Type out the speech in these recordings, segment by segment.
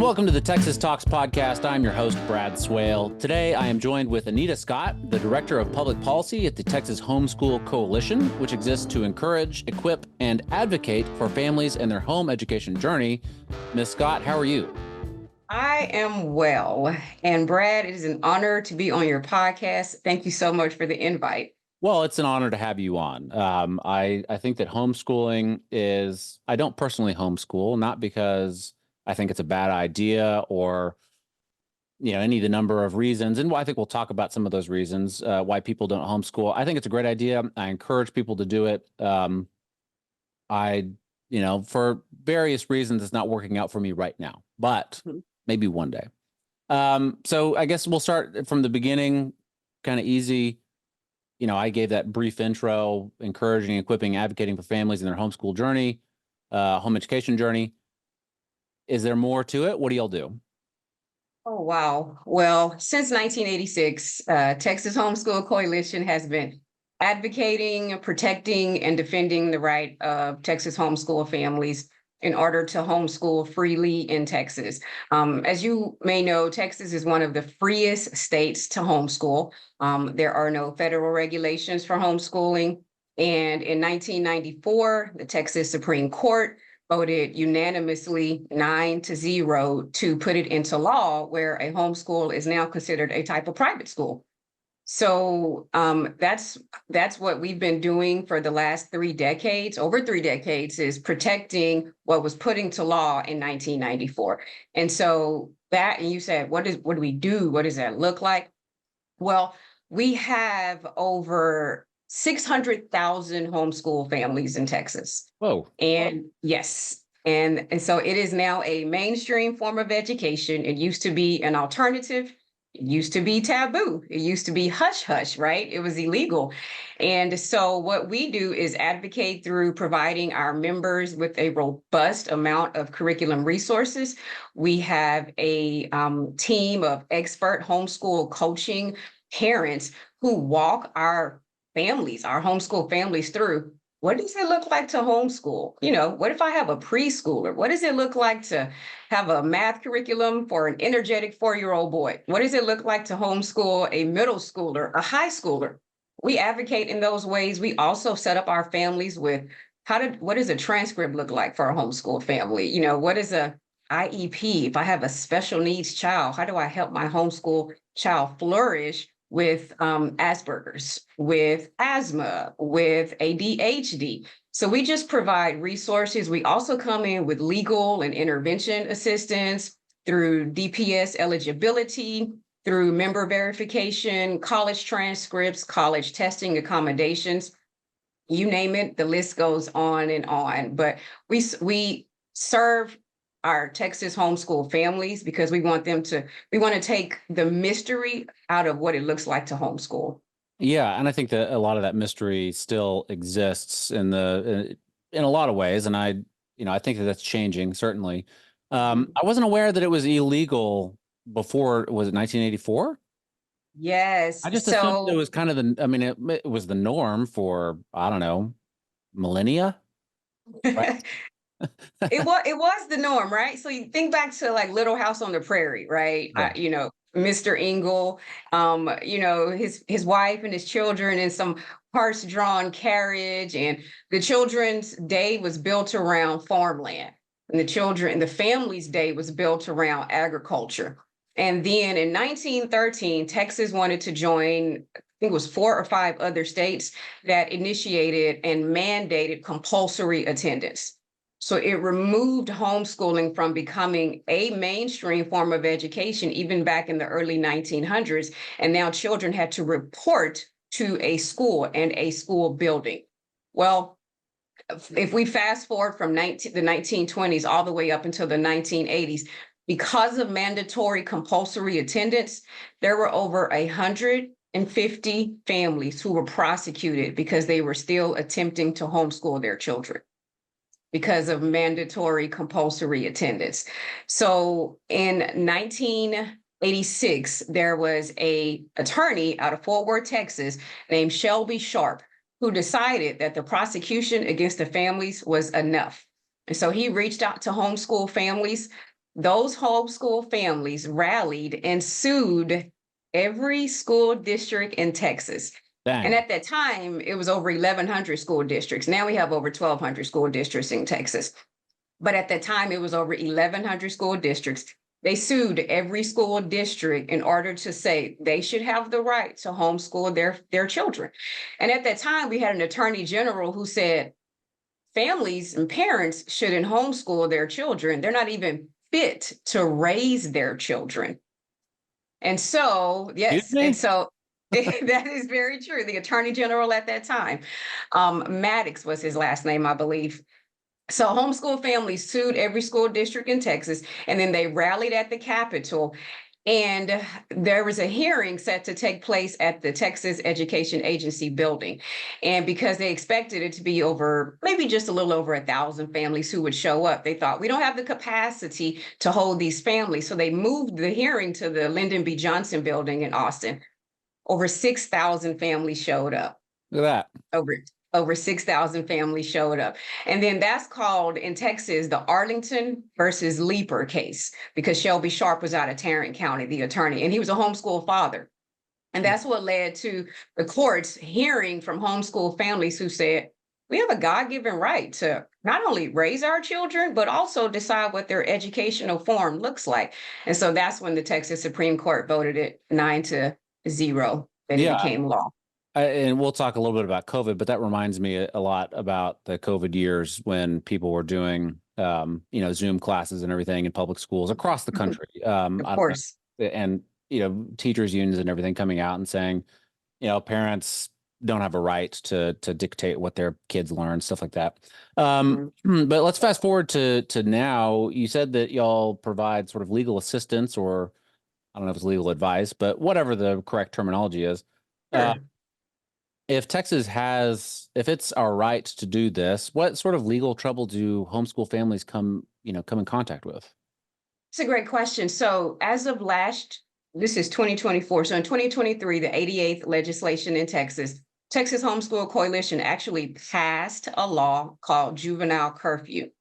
Welcome to the Texas Talks podcast. I'm your host, Brad Swale. Today, I am joined with Anita Scott, the Director of Public Policy at the Texas Homeschool Coalition, which exists to encourage, equip, and advocate for families in their home education journey. Ms. Scott, how are you? I am well. And Brad, it is an honor to be on your podcast. Thank you so much for the invite. Well, it's an honor to have you on. I think that homeschooling is, I don't personally homeschool, not because I think it's a bad idea or, any of the number of reasons. And I think we'll talk about some of those reasons why people don't homeschool. I think it's a great idea. I encourage people to do it. For various reasons, it's not working out for me right now, but maybe one day. So I guess we'll start from the beginning, kind of easy. I gave that brief intro, encouraging, equipping, advocating for families in their homeschool journey, home education journey. Is there more to it? What do y'all do? Oh, wow. Well, since 1986, Texas Homeschool Coalition has been advocating, protecting, and defending the right of Texas homeschool families in order to homeschool freely in Texas. As you may know, Texas is one of the freest states to homeschool. There are no federal regulations for homeschooling. And in 1994, the Texas Supreme Court voted unanimously 9-0 to put it into law, where a homeschool is now considered a type of private school. So that's what we've been doing for the last over 3 decades, is protecting what was put into law in 1994. And so and you said, what do we do? What does that look like? Well, we have over 600,000 homeschool families in Texas. Whoa. And yes. And so it is now a mainstream form of education. It used to be an alternative. It used to be taboo. It used to be hush hush, right? It was illegal. And so what we do is advocate through providing our members with a robust amount of curriculum resources. We have a team of expert homeschool coaching parents who walk our homeschool families through. What does it look like to homeschool? What if I have a preschooler? What does it look like to have a math curriculum for an energetic 4-year-old boy? What does it look like to homeschool a middle schooler, a high schooler? We advocate in those ways. We also set up our families with what does a transcript look like for a homeschool family? What is a IEP? If I have a special needs child, how do I help my homeschool child flourish with Asperger's, with asthma, with ADHD? So we just provide resources. We also come in with legal and intervention assistance through DPS eligibility, through member verification, college transcripts, college testing accommodations, you name it, the list goes on and on. But we serve our Texas homeschool families because we want to take the mystery out of what it looks like to homeschool. Yeah, and I think that a lot of that mystery still exists in a lot of ways, and I think that's changing, certainly. I wasn't aware that it was illegal before. Was it 1984? Yes. I just assumed it was kind of it was the norm for, I don't know, millennia. Right? It was the norm, right? So you think back to like Little House on the Prairie, right? Yeah. Mr. Ingle, his wife and his children in some horse-drawn carriage, and the children's day was built around farmland, and the family's day was built around agriculture. And then in 1913, Texas wanted to join, I think it was 4 or 5 other states that initiated and mandated compulsory attendance. So it removed homeschooling from becoming a mainstream form of education, even back in the early 1900s. And now children had to report to a school and a school building. Well, if we fast forward from the 1920s all the way up until the 1980s, because of mandatory compulsory attendance, there were over 150 families who were prosecuted because they were still attempting to homeschool their children because of mandatory compulsory attendance. So in 1986, there was an attorney out of Fort Worth, Texas, named Shelby Sharp, who decided that the prosecution against the families was enough. And so he reached out to homeschool families those homeschool families rallied and sued every school district in Texas. And Dang. at that time, it was over 1,100 school districts. Now we have over 1,200 school districts in Texas. But at that time, it was over 1,100 school districts. They sued every school district in order to say they should have the right to homeschool their children. And at that time, we had an attorney general who said families and parents shouldn't homeschool their children. They're not even fit to raise their children. And so, Excuse yes, and me? so that is very true. The attorney general at that time, Maddox was his last name, I believe. So homeschool families sued every school district in Texas, and then they rallied at the Capitol. And there was a hearing set to take place at the Texas Education Agency building. And because they expected it to be over, maybe just a little over 1,000 families who would show up, they thought we don't have the capacity to hold these families. So they moved the hearing to the Lyndon B. Johnson building in Austin. Over 6,000 families showed up. Look at that. Over 6,000 families showed up. And then that's called in Texas, the Arlington versus Leeper case, because Shelby Sharp was out of Tarrant County, the attorney, and he was a homeschool father. And that's what led to the courts hearing from homeschool families who said, we have a God-given right to not only raise our children, but also decide what their educational form looks like. And so that's when the Texas Supreme Court voted it 9-0 that it Yeah. became law. And we'll talk a little bit about COVID, but that reminds me a lot about the COVID years when people were doing, Zoom classes and everything in public schools across the country. Of course. And, teachers unions and everything coming out and saying, parents don't have a right to dictate what their kids learn, stuff like that. But let's fast forward to now. You said that y'all provide sort of legal assistance, or I don't know if it's legal advice, but whatever the correct terminology is. Sure. If if it's our right to do this, what sort of legal trouble do homeschool families come in contact with? It's a great question. So as of this is 2024. So in 2023, the 88th legislation in Texas, Texas Homeschool Coalition actually passed a law called juvenile curfew.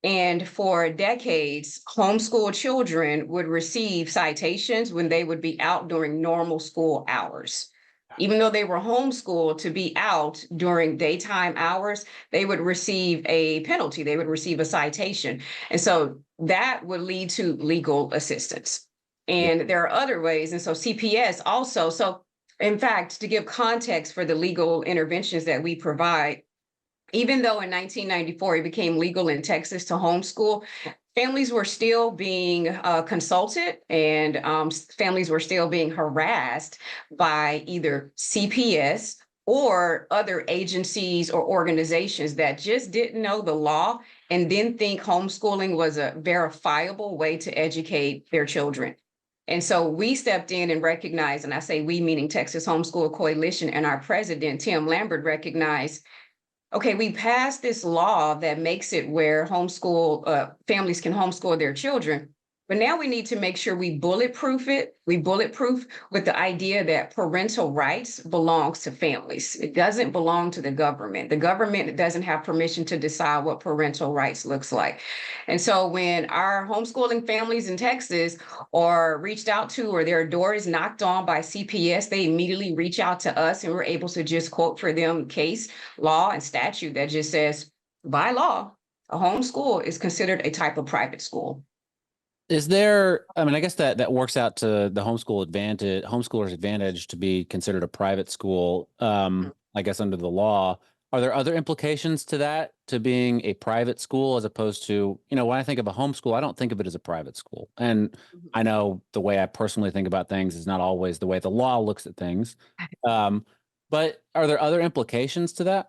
And for decades, homeschool children would receive citations when they would be out during normal school hours. Even though they were homeschooled, to be out during daytime hours, they would receive a penalty. They would receive a citation. And so that would lead to legal assistance. And there are other ways. And so CPS also. So in fact, to give context for the legal interventions that we provide, even though in 1994 it became legal in Texas to homeschool, families were still being consulted, and families were still being harassed by either CPS or other agencies or organizations that just didn't know the law and didn't think homeschooling was a verifiable way to educate their children. And so we stepped in and recognized, and I say we meaning Texas Homeschool Coalition, and our president, Tim Lambert, recognized, okay, we passed this law that makes it where families can homeschool their children, but now we need to make sure we bulletproof it. We bulletproof with the idea that parental rights belongs to families. It doesn't belong to the government. The government doesn't have permission to decide what parental rights looks like. And so when our homeschooling families in Texas are reached out to, or their door is knocked on by CPS, they immediately reach out to us, and we're able to just quote for them case law and statute that just says, by law, a homeschool is considered a type of private school. Is there, I guess that works out to the homeschooler's advantage to be considered a private school, I guess under the law. Are there other implications to that, to being a private school, as opposed to, when I think of a homeschool, I don't think of it as a private school. And I know the way I personally think about things is not always the way the law looks at things. But are there other implications to that?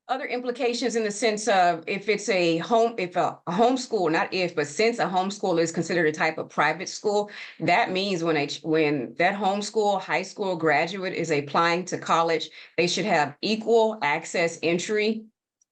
Other implications in the sense of if a homeschool, not if, but since a homeschool is considered a type of private school, that means when that homeschool high school graduate is applying to college, they should have equal access entry,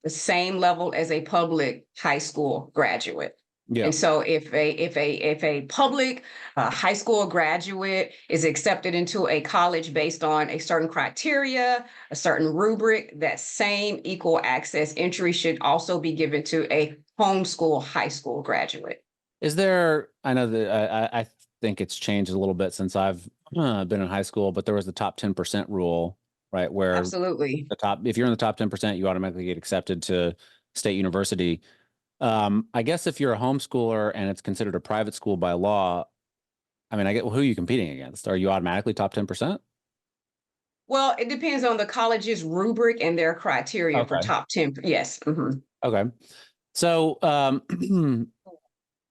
the same level as a public high school graduate. Yeah. And so if a public high school graduate is accepted into a college based on a certain criteria, a certain rubric, that same equal access entry should also be given to a homeschool high school graduate. Is there, I know that I think it's changed a little bit since I've been in high school, but there was the top 10% rule, right? Where Absolutely. the top, if you're in the top 10%, you automatically get accepted to state university. I guess if you're a homeschooler and it's considered a private school by law, I mean, I get, well, who are you competing against? Are you automatically top 10%? Well, it depends on the college's rubric and their criteria for Okay. top 10. Yes. Okay. So,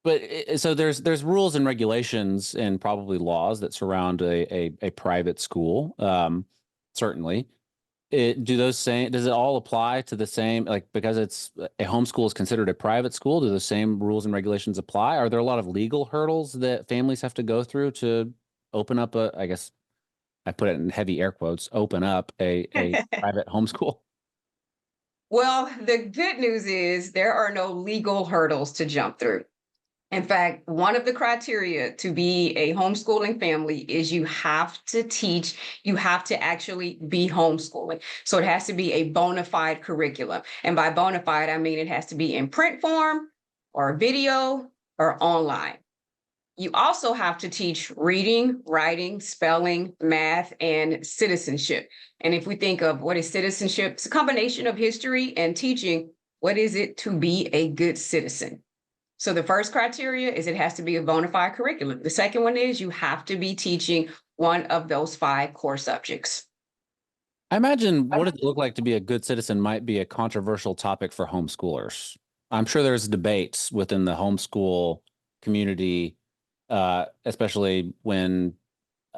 but so there's rules and regulations and probably laws that surround a private school. Certainly. Does it all apply to the same, like, because it's a homeschool is considered a private school, do the same rules and regulations apply? Are there a lot of legal hurdles that families have to go through to open up I guess I put it in heavy air quotes, open up a private homeschool? Well, the good news is there are no legal hurdles to jump through. In fact, one of the criteria to be a homeschooling family is you have to teach, you have to actually be homeschooling. So it has to be a bona fide curriculum. And by bona fide, I mean it has to be in print form or video or online. You also have to teach reading, writing, spelling, math, and citizenship. And if we think of what is citizenship, it's a combination of history and teaching what is it to be a good citizen. So the first criteria is it has to be a bona fide curriculum. The second one is you have to be teaching one of those five core subjects. I imagine what does it look like to be a good citizen might be a controversial topic for homeschoolers. I'm sure there's debates within the homeschool community, especially when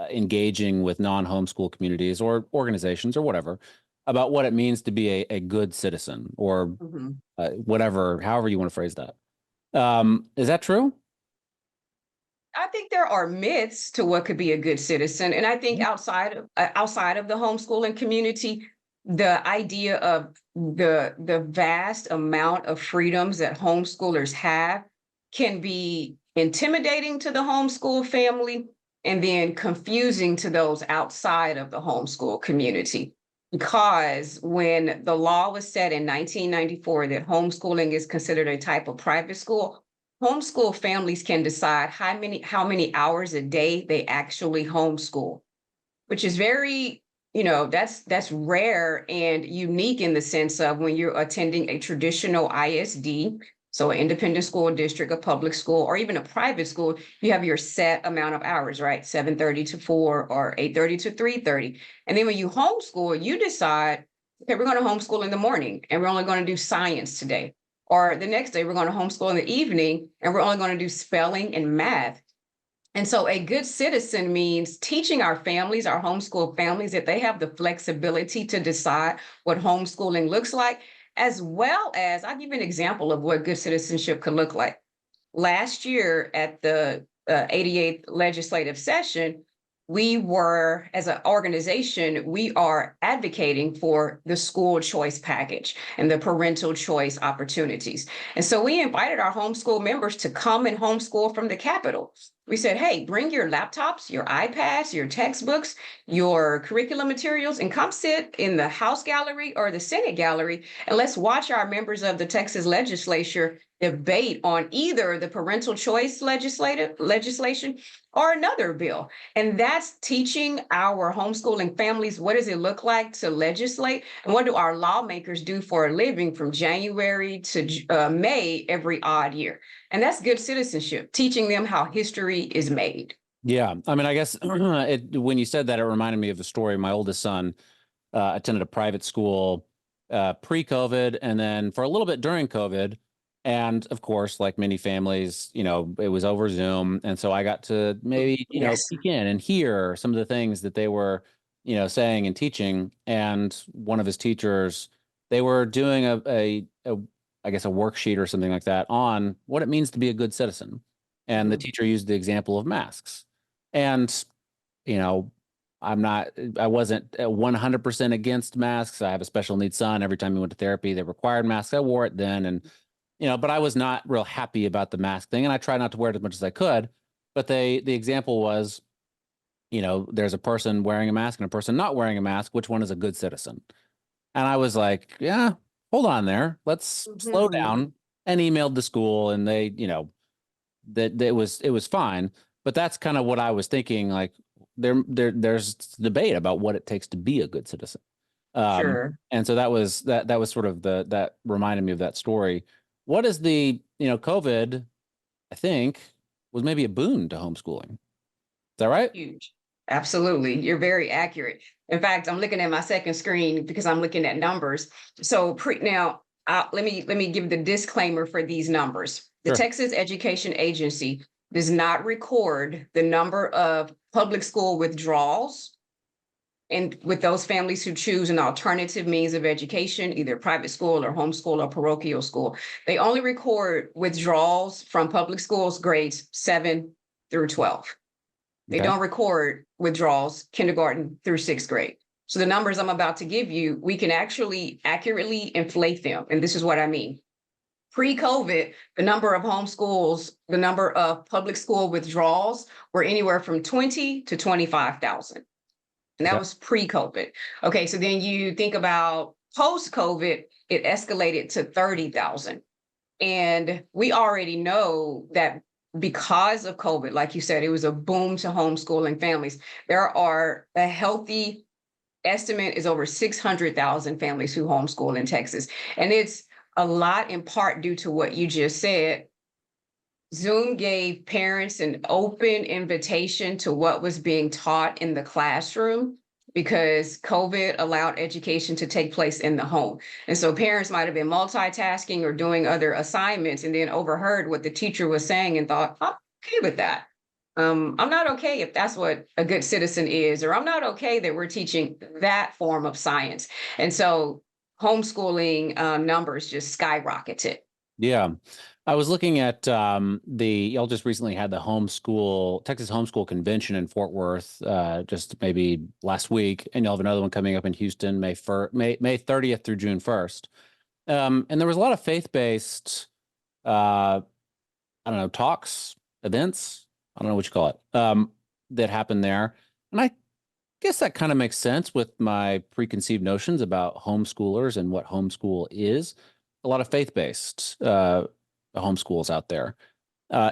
engaging with non-homeschool communities or organizations or whatever, about what it means to be a good citizen or Mhm. whatever, however you want to phrase that. Is that true? I think there are myths to what could be a good citizen, and I think outside of the homeschooling community, the idea of the vast amount of freedoms that homeschoolers have can be intimidating to the homeschool family and then confusing to those outside of the homeschool community. Because when the law was set in 1994 that homeschooling is considered a type of private school, homeschool families can decide how many hours a day they actually homeschool, which is very, that's rare and unique in the sense of when you're attending a traditional ISD, so an independent school district, a public school, or even a private school, you have your set amount of hours, right? 7:30 to 4 or 8:30 to 3:30. And then when you homeschool, you decide, okay, we're going to homeschool in the morning and we're only going to do science today. Or the next day, we're going to homeschool in the evening and we're only going to do spelling and math. And so a good citizen means teaching our families, our homeschool families, that they have the flexibility to decide what homeschooling looks like, as well as I'll give you an example of what good citizenship could look like. Last year at the 88th legislative session, we were, as an organization, we are advocating for the school choice package and the parental choice opportunities. And so we invited our homeschool members to come and homeschool from the Capitol. We said, hey, bring your laptops, your iPads, your textbooks, your curriculum materials, and come sit in the House gallery or the Senate gallery, and let's watch our members of the Texas legislature debate on either the parental choice legislation or another bill. And that's teaching our homeschooling families what does it look like to legislate and what do our lawmakers do for a living from January to May every odd year. And that's good citizenship, teaching them how history is made. Yeah. I mean, I guess when you said that, it reminded me of the story. My oldest son attended a private school pre-COVID and then for a little bit during COVID. And of course, like many families, it was over Zoom. And so I got to maybe, Yes. peek in and hear some of the things that they were, saying and teaching. And one of his teachers, they were doing I guess, a worksheet or something like that on what it means to be a good citizen. And the Mhm. teacher used the example of masks. And, you know, I wasn't 100% against masks. I have a special needs son. Every time he went to therapy, they required masks. I wore it then. And, but I was not real happy about the mask thing. And I tried not to wear it as much as I could. But the example was, there's a person wearing a mask and a person not wearing a mask. Which one is a good citizen? And I was like, yeah, hold on there. Let's slow Mhm. down, and emailed the school and they, that it was fine. But that's kind of what I was thinking. Like there's debate about what it takes to be a good citizen. Sure. And so that was sort of that reminded me of that story. What is COVID, I think, was maybe a boon to homeschooling. Is that right? Huge. Absolutely. You're very accurate. In fact, I'm looking at my second screen because I'm looking at numbers. So now let me give the disclaimer for these numbers. The Sure. Texas Education Agency does not record the number of public school withdrawals and with those families who choose an alternative means of education, either private school or homeschool or parochial school. They only record withdrawals from public schools grades 7 through 12. They Okay. don't record withdrawals kindergarten through sixth grade. So the numbers I'm about to give you, we can actually accurately inflate them. And this is what I mean. Pre-COVID, the number of homeschools, the number of public school withdrawals were anywhere from 20 to 25,000. And that Okay. was pre-COVID. Okay, so then you think about post-COVID, it escalated to 30,000. And we already know that because of COVID, like you said, it was a boom to homeschooling families. There are a healthy estimate is over 600,000 families who homeschool in Texas. And it's a lot in part due to what you just said. Zoom gave parents an open invitation to what was being taught in the classroom because COVID allowed education to take place in the home. And so parents might have been multitasking or doing other assignments and then overheard what the teacher was saying and thought, I'm okay with that. I'm not okay if that's what a good citizen is, or I'm not okay that we're teaching that form of science. And so homeschooling numbers just skyrocketed. Yeah. I was looking at y'all just recently had the Texas Homeschool Convention in Fort Worth, just maybe last week, and you'll have another one coming up in Houston, May 30th through June 1st. And there was a lot of faith-based, I don't know, talks, events, I don't know what you call it, that happened there. And I guess that kind of makes sense with my preconceived notions about homeschoolers and what homeschool is. A lot of faith-based homeschools out there.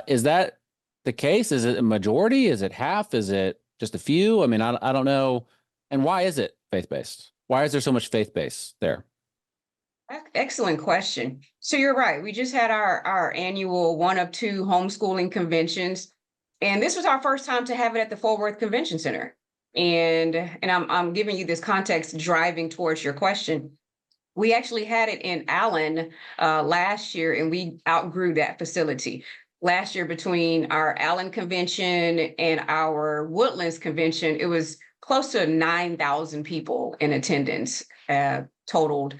Is that the case? Is it a majority? Is it half? Is it just a few? I mean, I don't know. And why is it faith-based? Why is there so much faith-based there? Excellent question. So you're right. We just had our annual one of two homeschooling conventions, and this was our first time to have it at the Fort Worth Convention Center. And I'm giving you this context driving towards your question. We actually had it in Allen last year, and we outgrew that facility. Last year, between our Allen convention and our Woodlands convention, it was close to 9,000 people in attendance totaled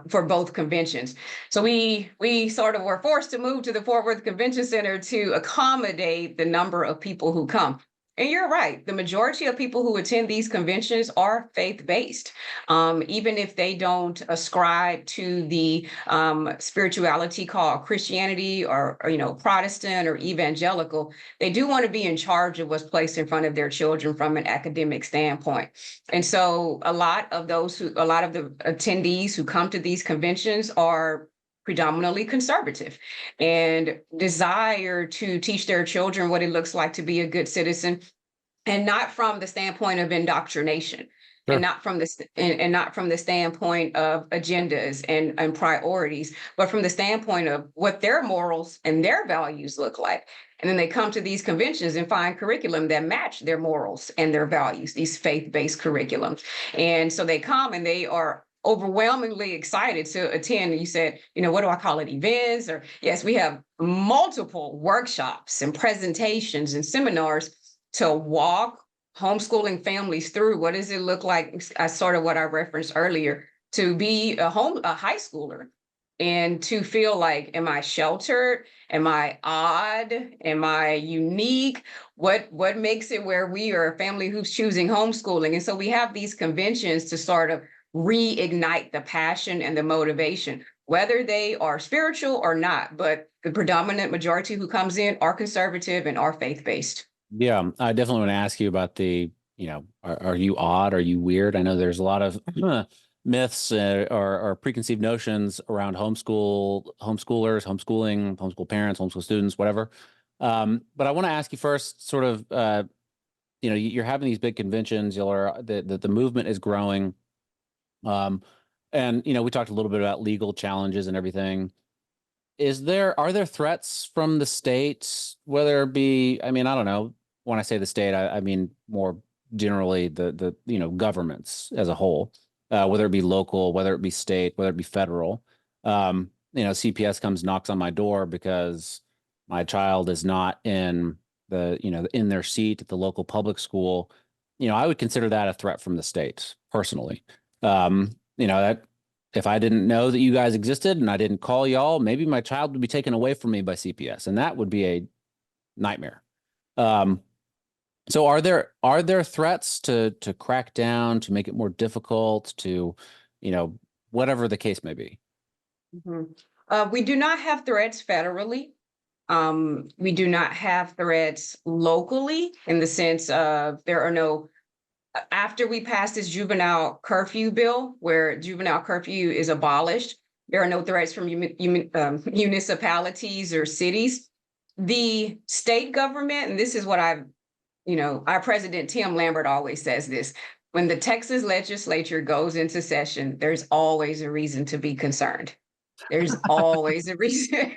for both conventions. So we sort of were forced to move to the Fort Worth Convention Center to accommodate the number of people who come. And you're right. The majority of people who attend these conventions are faith-based. Even if they don't ascribe to the spirituality called Christianity or Protestant or evangelical, they do want to be in charge of what's placed in front of their children from an academic standpoint. And so a lot of the attendees who come to these conventions are predominantly conservative and desire to teach their children what it looks like to be a good citizen, and not from the standpoint of indoctrination, and Sure. not from the standpoint of agendas and priorities, but from the standpoint of what their morals and their values look like. And then they come to these conventions and find curriculum that match their morals and their values, these faith-based curriculums. And so they come and they are overwhelmingly excited to attend. You said, what do I call it? Events? Or yes, we have multiple workshops and presentations and seminars to walk homeschooling families through what does it look like. I sort of what I referenced earlier, to be a high schooler and to feel like, am I sheltered? Am I odd? Am I unique? What makes it where we are a family who's choosing homeschooling? And so we have these conventions to sort of reignite the passion and the motivation, whether they are spiritual or not. But the predominant majority who comes in are conservative and are faith-based. Yeah, I definitely want to ask you about are you odd? Are you weird? I know there's a lot of myths or preconceived notions around homeschoolers, homeschooling, homeschool parents, homeschool students, whatever. But I want to ask you first, sort of, you're having these big conventions. The movement is growing. Um, and we talked a little bit about legal challenges and everything. Are there threats from the states, whether it be, I mean, I don't know, when I say the state, I mean more generally the governments as a whole, whether it be local, whether it be state, whether it be federal. CPS comes, knocks on my door because my child is not in their seat at the local public school. I would consider that a threat from the state personally. That if I didn't know that you guys existed and I didn't call y'all, maybe my child would be taken away from me by CPS, and that would be a nightmare. Um, so are there threats to crack down, to make it more difficult, to, whatever the case may be? Mhm. We do not have threats federally. We do not have threats locally in the sense of there are no, after we pass this juvenile curfew bill, where juvenile curfew is abolished, there are no threats from municipalities or cities. The state government, and this is what our president, Tim Lambert, always says this. When the Texas legislature goes into session, there's always a reason to be concerned. There's always a reason.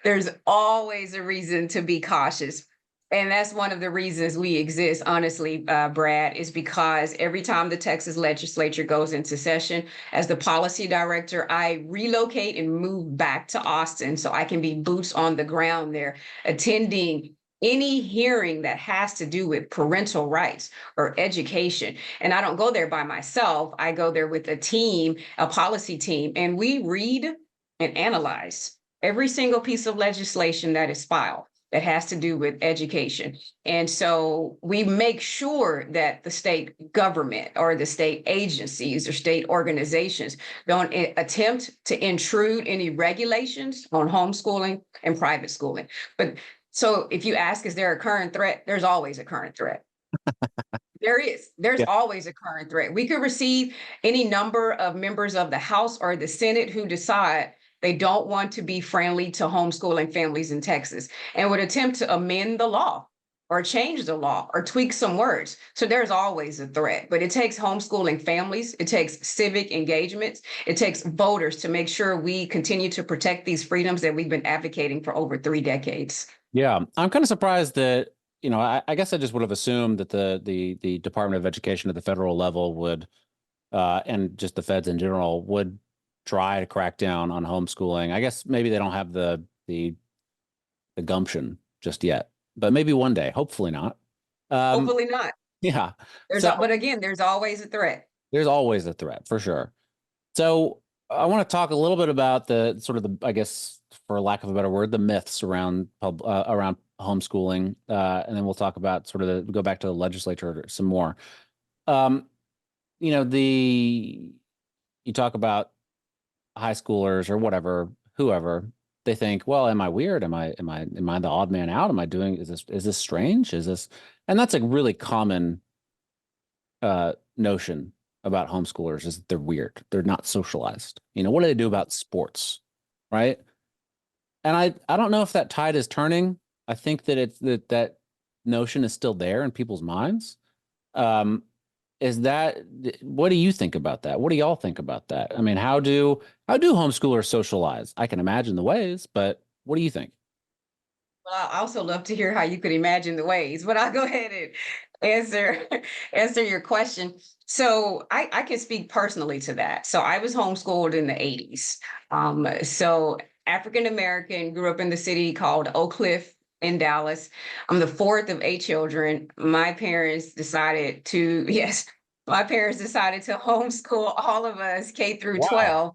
There's always a reason to be cautious. And that's one of the reasons we exist, honestly, Brad, is because every time the Texas legislature goes into session, as the policy director, I relocate and move back to Austin so I can be boots on the ground there, attending any hearing that has to do with parental rights or education. And I don't go there by myself. I go there with a team, a policy team, and we read and analyze every single piece of legislation that is filed that has to do with education. And so we make sure that the state government or the state agencies or state organizations don't attempt to intrude any regulations on homeschooling and private schooling. But so if you ask, is there a current threat? There's always a current threat. There is. There's Yeah. always a current threat. We could receive any number of members of the House or the Senate who decide they don't want to be friendly to homeschooling families in Texas and would attempt to amend the law or change the law or tweak some words. So there's always a threat, but it takes homeschooling families, it takes civic engagements, it takes voters to make sure we continue to protect these freedoms that we've been advocating for over 3 decades. Yeah, I'm kind of surprised that, I guess I just would have assumed that the Department of Education at the federal level would, and just the feds in general, would try to crack down on homeschooling. I guess maybe they don't have the gumption just yet, but maybe one day, hopefully not. Hopefully not. Yeah. There's, So but again, there's always a threat. there's always a threat for sure. So I want to talk a little bit about the sort of I guess, for lack of a better word, the myths around homeschooling, and then we'll talk about sort of go back to the legislature some more. Um, you know, the you talk about high schoolers or whatever, whoever, they think, well, am I weird? Am I the odd man out? Am I doing, is this strange? And that's a really common notion about homeschoolers, is that they're weird. They're not socialized. What do they do about sports? Right. And I don't know if that tide is turning. I think that that notion is still there in people's minds. Um, what do you think about that? What do y'all think about that? I mean, how do homeschoolers socialize? I can imagine the ways, but what do you think? Well, I also love to hear how you could imagine the ways, but I'll go ahead and answer answer your question. So I can speak personally to that. So I was homeschooled in the 80s. So African American, grew up in the city called Oak Cliff in Dallas. I'm the fourth of 8 children. My parents decided to, yes, my parents decided to homeschool all of us K through Wow. 12.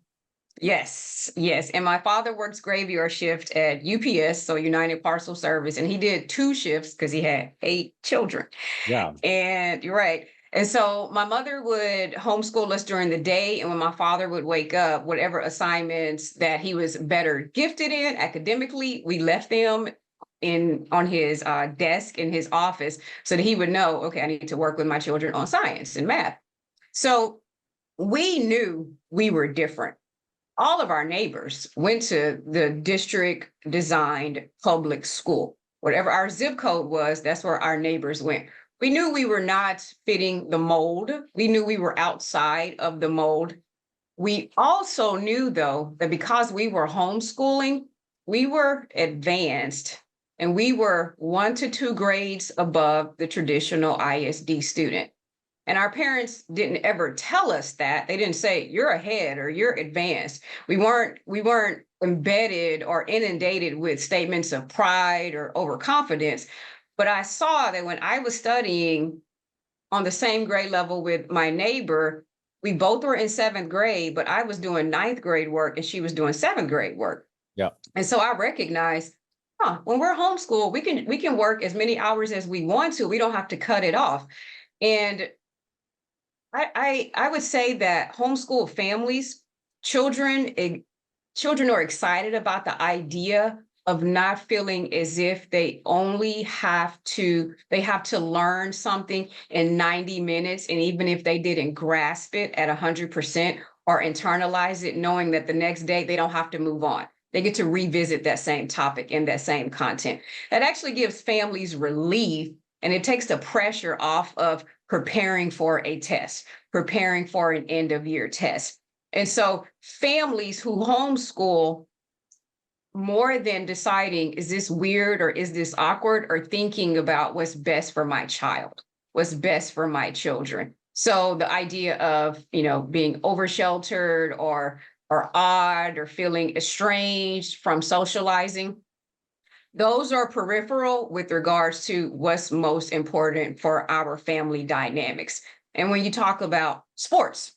Yes, yes. And my father works graveyard shift at UPS, so United Parcel Service, and he did 2 shifts because he had 8 children. Yeah. And you're right. And so my mother would homeschool us during the day, and when my father would wake up, whatever assignments that he was better gifted in academically, we left them in on his desk in his office so that he would know, okay, I need to work with my children on science and math. So we knew we were different. all of our neighbors went to the district designed public school. Whatever our zip code was, that's where our neighbors went. We knew we were not fitting the mold. We knew we were outside of the mold. We also knew, though, that because we were homeschooling, we were advanced and we were 1 to 2 grades above the traditional ISD student. And our parents didn't ever tell us that. They didn't say you're ahead or you're advanced. We weren't embedded or inundated with statements of pride or overconfidence. But I saw that when I was studying on the same grade level with my neighbor, we both were in 7th grade, but I was doing 9th grade work and she was doing 7th grade work. Yeah. And so I recognized, when we're homeschooled, we can work as many hours as we want to. We don't have to cut it off. And I would say that homeschool families, children are excited about the idea of not feeling as if they have to learn something in 90 minutes. And even if they didn't grasp it at 100% or internalize it, knowing that the next day they don't have to move on. They get to revisit that same topic and that same content. That actually gives families relief, and it takes the pressure off of preparing for a test, preparing for an end of year test. And so families who homeschool, more than deciding, is this weird or is this awkward, or thinking about what's best for my child, what's best for my children. So the idea of, being over sheltered or odd or feeling estranged from socializing, those are peripheral with regards to what's most important for our family dynamics. And when you talk about sports,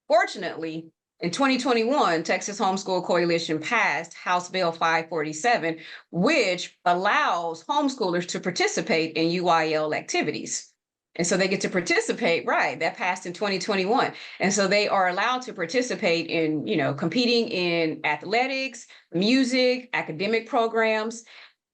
fortunately, in 2021, Texas Homeschool Coalition passed House Bill 547, which allows homeschoolers to participate in UIL activities. And so they get to participate, right? That passed in 2021. And so they are allowed to participate in, competing in athletics, music, academic programs.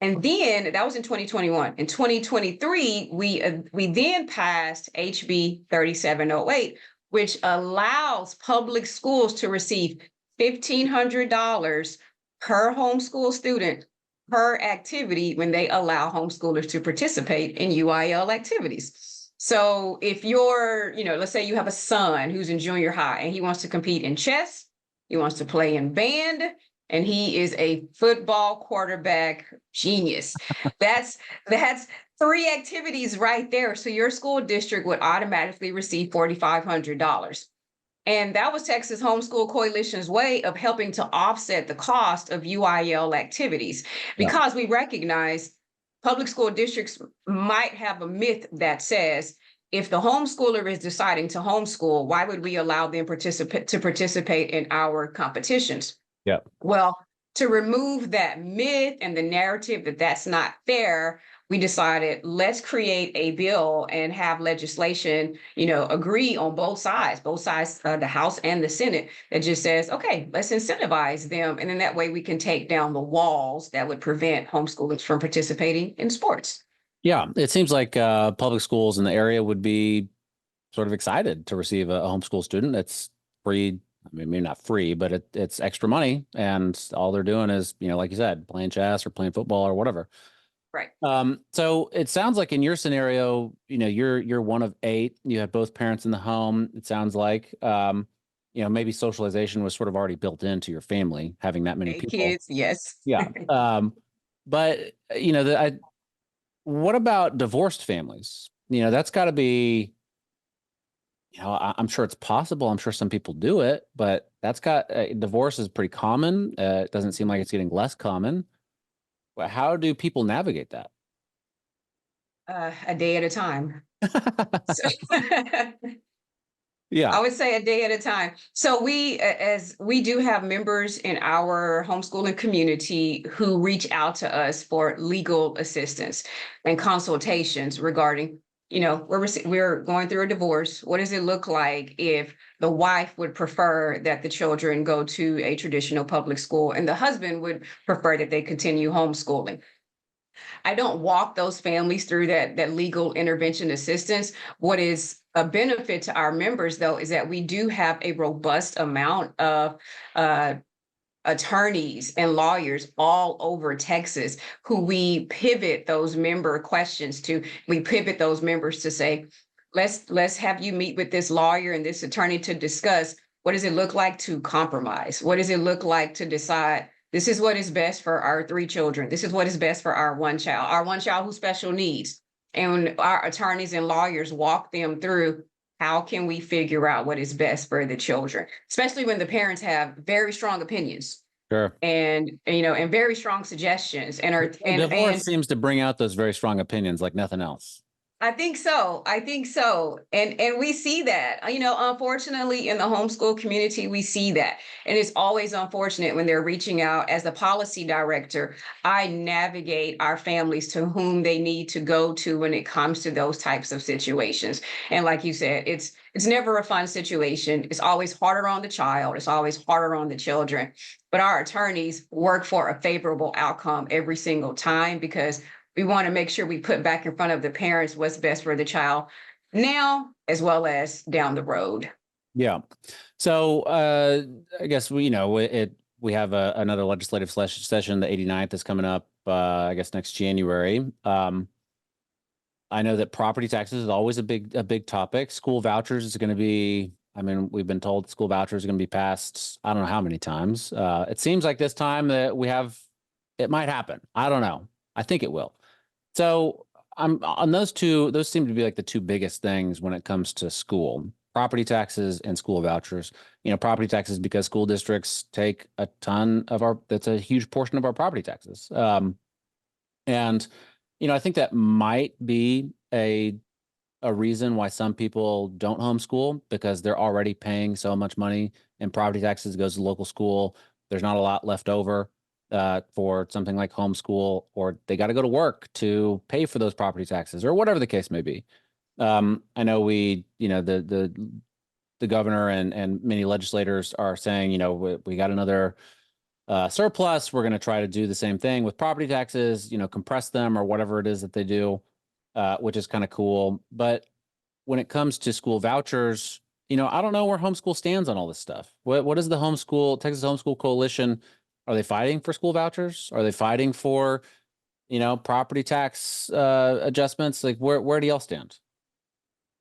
And then that was in 2021. In 2023, we then passed HB 3708, which allows public schools to receive $1,500 per homeschool student per activity when they allow homeschoolers to participate in UIL activities. So if you're, let's say you have a son who's in junior high and he wants to compete in chess, he wants to play in band, and he is a football quarterback genius. That's 3 activities right there. So your school district would automatically receive $4,500. And that was Texas Homeschool Coalition's way of helping to offset the cost of UIL activities, because we recognize public school districts might have a myth that says, if the homeschooler is deciding to homeschool, why would we allow them to participate in our competitions? Yeah. Well, to remove that myth and the narrative that that's not fair, we decided, let's create a bill and have legislation, agree on both sides, the House and the Senate, that just says, okay, let's incentivize them. And then that way we can take down the walls that would prevent homeschoolers from participating in sports. Yeah, it seems like public schools in the area would be sort of excited to receive a homeschool student. It's free. I mean, maybe not free, but it's extra money, and all they're doing is, like you said, playing chess or playing football or whatever. Right. So it sounds like in your scenario, you're one of 8. You have both parents in the home. It sounds like, maybe socialization was sort of already built into your family, having that many 8 people. kids, yes. Yeah. But what about divorced families? That's got to be, I'm sure it's possible. I'm sure some people do it, but divorce is pretty common. It doesn't seem like it's getting less common. How do people navigate that? A day at a time. So, Yeah. I would say a day at a time. So as we do have members in our homeschooling community who reach out to us for legal assistance and consultations regarding, we're going through a divorce. What does it look like if the wife would prefer that the children go to a traditional public school and the husband would prefer that they continue homeschooling? I don't walk those families through that legal intervention assistance. What is a benefit to our members, though, is that we do have a robust amount of attorneys and lawyers all over Texas who we pivot those member questions to. We pivot those members to say, let's have you meet with this lawyer and this attorney to discuss, what does it look like to compromise? What does it look like to decide this is what is best for our 3 children? This is what is best for our one child who's special needs. And our attorneys and lawyers walk them through, how can we figure out what is best for the children, especially when the parents have very strong opinions Sure. and and very strong suggestions and are Divorce and seems to bring out those very strong opinions like nothing else. I think so. I think so. And we see that, unfortunately in the homeschool community, we see that. And it's always unfortunate when they're reaching out. As the policy director, I navigate our families to whom they need to go to when it comes to those types of situations. And like you said, it's never a fun situation. It's always harder on the child. It's always harder on the children. But our attorneys work for a favorable outcome every single time, because we want to make sure we put back in front of the parents what's best for the child now as well as down the road. Yeah. So I guess we have another legislative session, the 89th is coming up, I guess next January. I know that property taxes is always a big topic. School vouchers is going to be, I mean, we've been told school vouchers are going to be passed, I don't know how many times. It seems like this time that it might happen. I don't know. I think it will. So I'm on those two. Those seem to be like the 2 biggest things when it comes to school: property taxes and school vouchers. Property taxes because school districts take a ton of that's a huge portion of our property taxes. And I think that might be a reason why some people don't homeschool, because they're already paying so much money in property taxes. It goes to local school. There's not a lot left over for something like homeschool, or they got to go to work to pay for those property taxes, or whatever the case may be. I know the governor and many legislators are saying, we got another surplus. We're going to try to do the same thing with property taxes, compress them or whatever it is that they do, which is kind of cool. But when it comes to school vouchers, I don't know where homeschool stands on all this stuff. What is the Texas Homeschool Coalition? Are they fighting for school vouchers? Are they fighting for, property tax adjustments? Like where do y'all stand?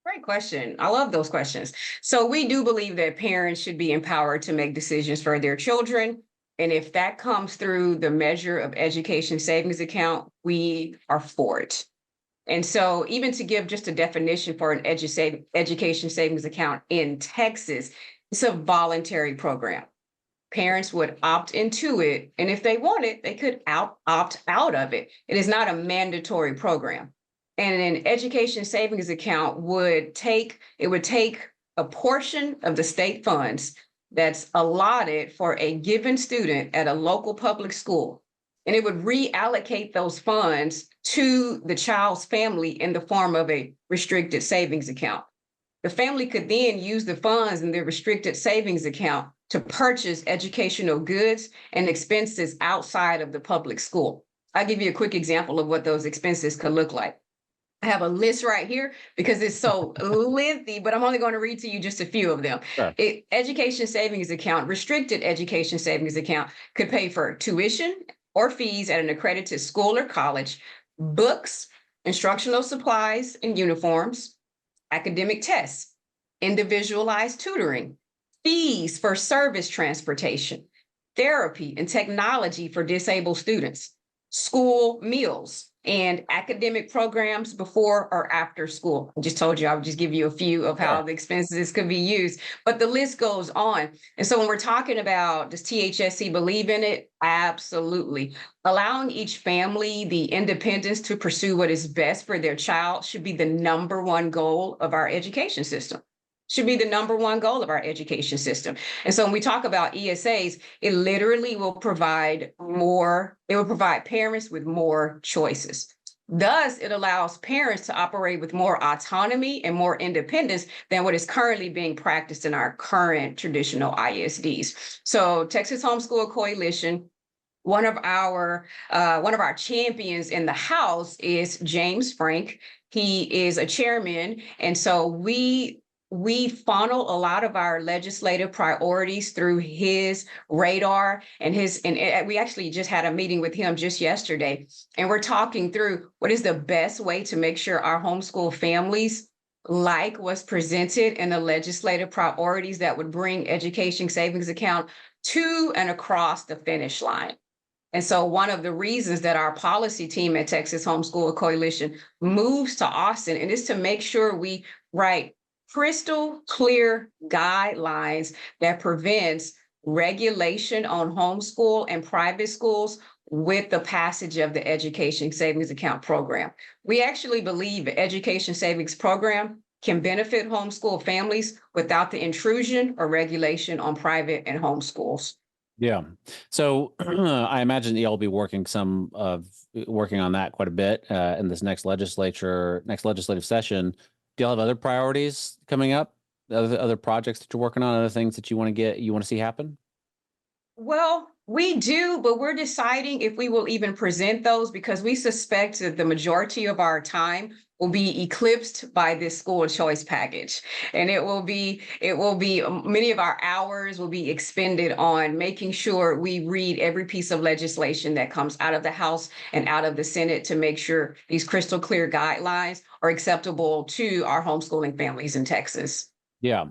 Great question. I love those questions. So we do believe that parents should be empowered to make decisions for their children. And if that comes through the measure of education savings account, we are for it. And so even to give just a definition for an education savings account in Texas, it's a voluntary program. Parents would opt into it, and if they want it, they could opt out of it. It is not a mandatory program. And an education savings account would take a portion of the state funds that's allotted for a given student at a local public school, and it would reallocate those funds to the child's family in the form of a restricted savings account. The family could then use the funds in their restricted savings account to purchase educational goods and expenses outside of the public school. I'll give you a quick example of what those expenses could look like. I have a list right here because it's so lengthy, but I'm only going to read to you just a few of them. Sure. Education savings account, restricted education savings account could pay for tuition or fees at an accredited school or college, books, instructional supplies and uniforms, academic tests, individualized tutoring, fees for service transportation, therapy and technology for disabled students, school meals, and academic programs before or after school. I just told you I would just give you a few of how the expenses could be used, but the list goes on. And so when we're talking about, does THSC believe in it? Absolutely. Allowing each family the independence to pursue what is best for their child should be the number one goal of our education system. Should be the number one goal of our education system. And so when we talk about ESAs, it literally will provide parents with more choices. Thus, it allows parents to operate with more autonomy and more independence than what is currently being practiced in our current traditional ISDs. So Texas Homeschool Coalition, one of our champions in the House is James Frank. He is a chairman. And so we we funnel a lot of our legislative priorities through his radar and we actually just had a meeting with him just yesterday, and we're talking through what is the best way to make sure our homeschool families like what's presented in the legislative priorities that would bring education savings account to and across the finish line. And so one of the reasons that our policy team at Texas Homeschool Coalition moves to Austin and is to make sure we write crystal clear guidelines that prevents regulation on homeschool and private schools with the passage of the Education Savings Account program. We actually believe the Education Savings Program can benefit homeschool families without the intrusion or regulation on private and homeschools. Yeah. So I imagine y'all will be working on that quite a bit in this next legislative session. Do y'all have other priorities coming up? Other projects that you're working on, other things that you want to see happen? Well, we do, but we're deciding if we will even present those because we suspect that the majority of our time will be eclipsed by this school choice package. And it will be many of our hours will be expended on making sure we read every piece of legislation that comes out of the House and out of the Senate to make sure these crystal clear guidelines are acceptable to our homeschooling families in Texas. Yeah.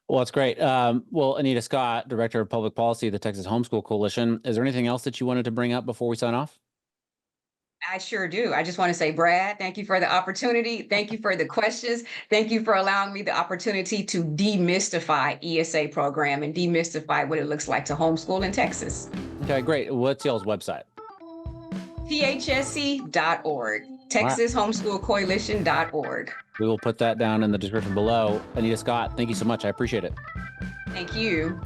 Well, that's great. Well, Anita Scott, Director of Public Policy of the Texas Homeschool Coalition, is there anything else that you wanted to bring up before we sign off? I sure do. I just want to say, Brad, thank you for the opportunity. Thank you for the questions. Thank you for allowing me the opportunity to demystify ESA program and demystify what it looks like to homeschool in Texas. Okay, great. What's y'all's website? THSC.org, TexasHomeschoolCoalition.org. We will put that down in the description below. Anita Scott, thank you so much. I appreciate it. Thank you.